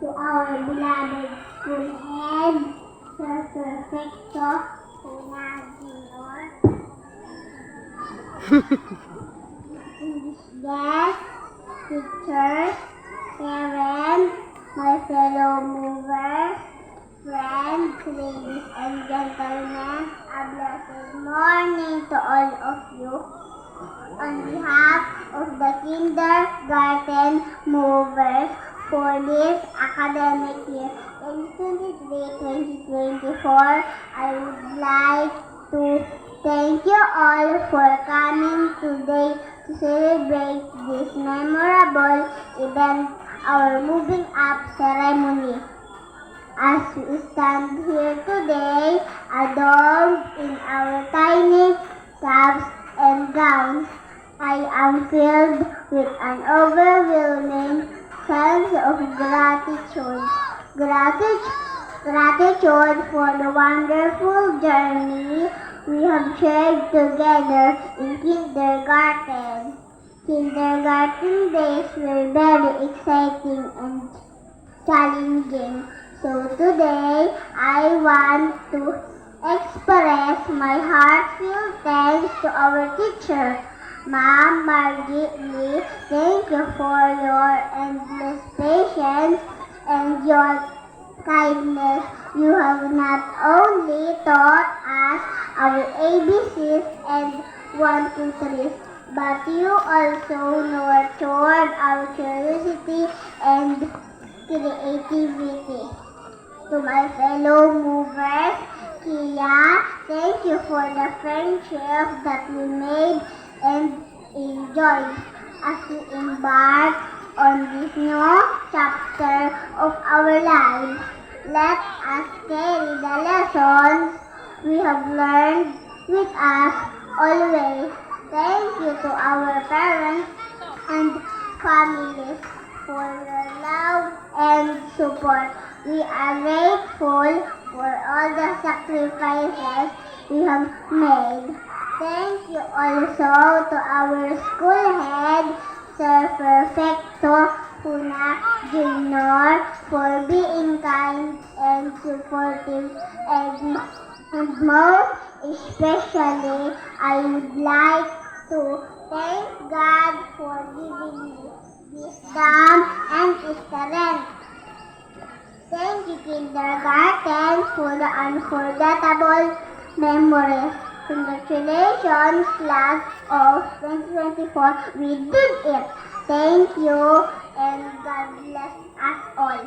to our beloved school head, Sir Perfecto Junior, English guests, teachers, parents, my fellow movers, friends, ladies and gentlemen, a blessed morning to all of you. On behalf of the kindergarten movers for this academic year, 2023-2024, I would like to thank you all for coming today to celebrate this memorable event, our moving up ceremony. As we stand here today, adorned in our tiny caps and gowns, I am filled with an overwhelming sense of gratitude. Gratitude for the wonderful journey we have shared together in kindergarten. Kindergarten days were very exciting and challenging. So today, I want to express my heartfelt thanks to our teacher, Ma'am Margie Lee. Thank you for your endless patience and your kindness. You have not only taught us our ABCs and 1, 2, 3, but you also nurtured our curiosity and creativity. To my fellow movers, Kia, thank you for the friendship that we made and enjoyed as we embark on this new chapter of our lives. Let us carry the lessons we have learned with us always. Thank you to our parents and families for your love and support. We are grateful for all the sacrifices you have made. Thank you also to our school head, Sir Perfecto Junior, for being kind and supportive, and most especially, I would like to thank God for giving me wisdom and strength. Thank you, kindergarten, for the unforgettable memories. Congratulations, class of 2024. We did it. Thank you, and God bless us all.